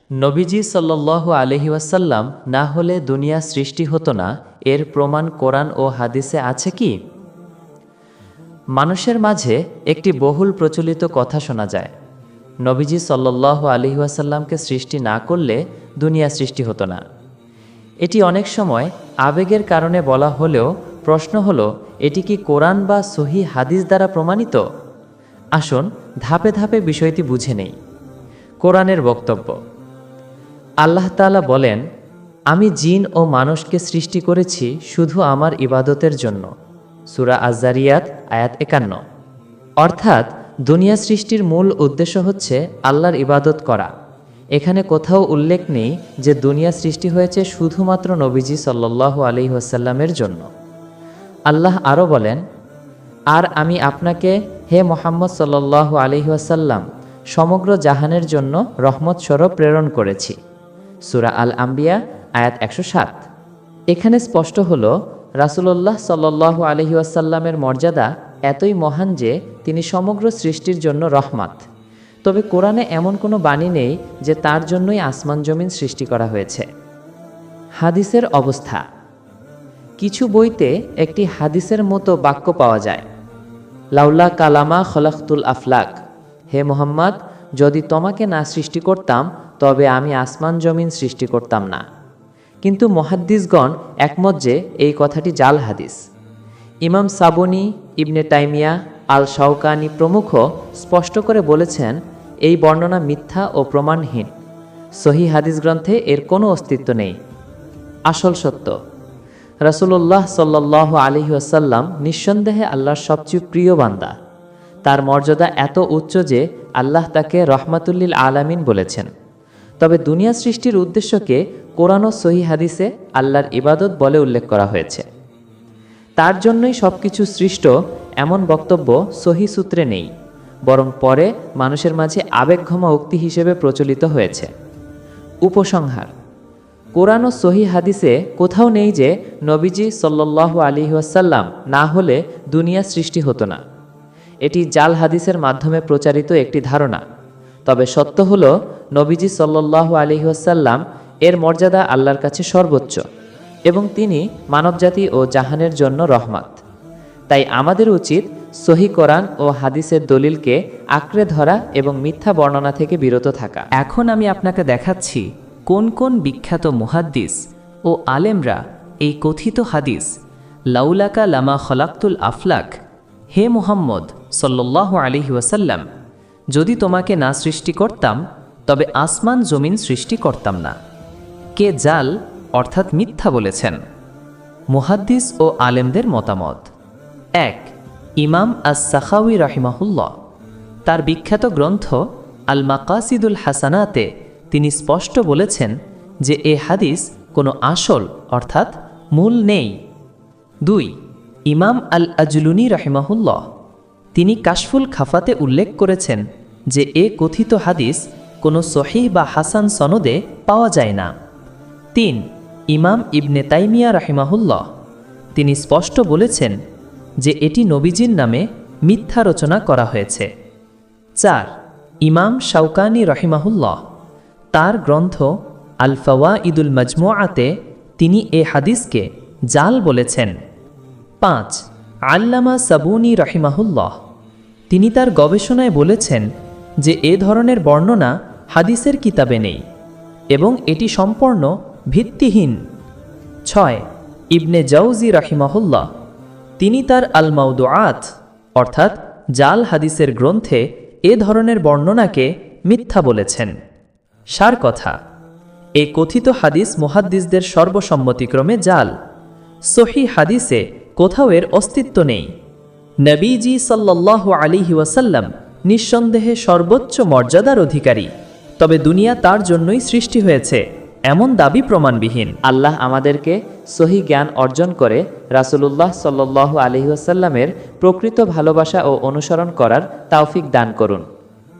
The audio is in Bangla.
নবীজি সাল্লাল্লাহু আলাইহি ওয়াসাল্লাম না হলে দুনিয়া সৃষ্টি হতো না, এর প্রমাণ কোরআন ও হাদিসে আছে কি? মানুষের মাঝে একটি বহুল প্রচলিত কথা শোনা যায়, নবীজি সাল্লাল্লাহু আলাইহি ওয়াসাল্লামকে সৃষ্টি না করলে দুনিয়া সৃষ্টি হতো না। এটি অনেক সময় আবেগের কারণে বলা হলেও প্রশ্ন হলো, এটি কি কোরআন বা সহিহ হাদিস দ্বারা প্রমাণিত? আসুন ধাপে ধাপে বিষয়টি বুঝে নেই। কোরআনের বক্তব্য। আল্লাহ তাআলা বলেন, আমি জিন ও মানুষকে সৃষ্টি করেছি শুধু আমার ইবাদতের জন্য। সূরা আয-যারিয়াত আয়াত ৫১। অর্থাৎ দুনিয়া সৃষ্টির মূল উদ্দেশ্য হচ্ছে আল্লাহর ইবাদত করা। এখানে কোথাও উল্লেখ নেই যে দুনিয়া সৃষ্টি হয়েছে শুধুমাত্র নবীজি সাল্লাল্লাহু আলাইহি ওয়াসাল্লামের জন্য। আল্লাহ আরও বলেন, আর আমি আপনাকে হে মুহাম্মদ সাল্লাল্লাহু আলাইহি ওয়াসাল্লাম সমগ্র জাহানের জন্য রহমত স্বরূপ প্রেরণ করেছি। সূরা আল আম্বিয়া আয়াত ১০৭। এখানে স্পষ্ট হলো রাসূলুল্লাহ সাল্লাল্লাহু আলাইহি ওয়াসাল্লামের মর্যাদা এতই মহান যে তিনি সমগ্র সৃষ্টির জন্য রহমত। তবে কোরআনে এমন কোনো বাণী নেই যে তার জন্যই আসমান জমিন সৃষ্টি করা হয়েছে। হাদিসের অবস্থা। কিছু বইতে একটি হাদিসের মতো বাক্য পাওয়া যায়, লাউলা কালামা খলাকতুল আফলাক, হে মুহাম্মদ, যদি তোমাকে না সৃষ্টি করতাম তবে আমি আসমান জমিন সৃষ্টি করতাম না। কিন্তু মুহাদ্দিসগণ একমত যে এই কথাটি জাল হাদিস। ইমাম সাবুনি, ইবনে তাইমিয়া, আল শাওকানি প্রমুখ স্পষ্ট করে বলেছেন, এই বর্ণনা মিথ্যা ও প্রমাণহীন। সহিহ হাদিস গ্রন্থে এর কোনো অস্তিত্ব নেই। আসল সত্য, রাসূলুল্লাহ সাল্লাল্লাহু আলাইহি ওয়াসাল্লাম নিঃসন্দেহে আল্লাহর সবচেয়ে প্রিয় বান্দা। তার মর্যাদা এত উচ্চ যে আল্লাহ তাকে রহমাতুল্লিল আলামিন বলেছেন। তবে দুনিয়া সৃষ্টির উদ্দেশ্যকে কোরআন ও সহিহ হাদিসে আল্লাহর ইবাদত বলে উল্লেখ করা হয়েছে। তার জন্যই সবকিছু সৃষ্ট এমন বক্তব্য সহিহ সূত্রে নেই, বরং পরে মানুষের মাঝে আবেগঘমা উক্তি হিসেবে প্রচলিত হয়েছে। উপসংহার। কোরআন ও সহিহ হাদিসে কোথাও নেই যে নবীজি সাল্লাল্লাহু আলাইহি ওয়াসাল্লাম না হলে দুনিয়া সৃষ্টি হতো না। এটি জাল হাদিসের মাধ্যমে প্রচারিত একটি ধারণা। তবে সত্য হলো নবীজি সাল্লাল্লাহু আলাইহি ওয়াসাল্লাম এর মর্যাদা আল্লাহর কাছে সর্বোচ্চ এবং তিনি মানবজাতি ও জাহানের জন্য রহমত। তাই আমাদের উচিত সহিহ কোরআন ও হাদিসের দলিলকে আঁকড়ে ধরা এবং মিথ্যা বর্ণনা থেকে বিরত থাকা। এখন আমি আপনাকে দেখাচ্ছি কোন কোন বিখ্যাত মুহাদ্দিস ও আলেমরা এই কথিত হাদিস লাউলাকা লামা খলাকতুল আফলাক, হে মুহাম্মদ সাল্লাল্লাহু আলাইহি ওয়াসাল্লাম, যদি তোমাকে না সৃষ্টি করতাম তবে আসমান জমিন সৃষ্টি করতাম না, কে জাল অর্থাৎ মিথ্যা বলেছেন। মুহাদ্দিস ও আলেমদের মতামত। ১. ইমাম আস-সাখাউই রাহিমাহুল্লাহ, তার বিখ্যাত গ্রন্থ আল মাকাসিদুল হাসানাতে তিনি স্পষ্ট বলেছেন যে এ হাদিস কোনো আসল অর্থাৎ মূল নেই। ২. ইমাম আল আজলুনি রাহিমাহুল্লাহ, তিনি কাশফুল খাফাতে উল্লেখ করেছেন যে এ কথিত হাদিস কোনো সহিহ বা হাসান সনদে পাওয়া যায় না। ৩. ইমাম ইবনে তাইমিয়া রাহিমাহুল্লাহ, তিনি স্পষ্ট বলেছেন যে এটি নবীজির নামে মিথ্যা রচনা করা হয়েছে। ৪. ইমাম শাওকানি রাহিমাহুল্লাহ, তার গ্রন্থ আল ফাওয়াইদুল মাজমুআতে তিনি এ হাদিসকে জাল বলেছেন। ৫. আল্লামা সাবুনি রাহিমাহুল্লাহ, তিনি তার গবেষণায় বলেছেন যে এ ধরনের বর্ণনা হাদিসের কিতাবে নেই এবং এটি সম্পূর্ণ ভিত্তিহীন। ৬. ইবনে জাওজি রাহিমাহুল্লাহ, তিনি তার আল মাউদুআত অর্থাৎ জাল হাদিসের গ্রন্থে এ ধরনের বর্ণনাকে মিথ্যা বলেছেন। সার কথা, এই কথিত হাদিস মুহাদ্দিসদের সর্বসম্মতিক্রমে জাল। সহিহ হাদিসে কোথাও এর অস্তিত্ব নেই। নবীজি সাল্লাল্লাহু আলাইহি ওয়াসাল্লাম নিঃসন্দেহে সর্বোচ্চ মর্যাদার অধিকারী, তবে দুনিয়া তার জন্যই সৃষ্টি হয়েছে এমন দাবি প্রমাণবিহীন। আল্লাহ আমাদেরকে সহিহ জ্ঞান অর্জন করে রাসূলুল্লাহ সাল্লাল্লাহু আলাইহি ওয়াসাল্লামের প্রকৃত ভালোবাসা ও অনুসরণ করার তৌফিক দান করুন।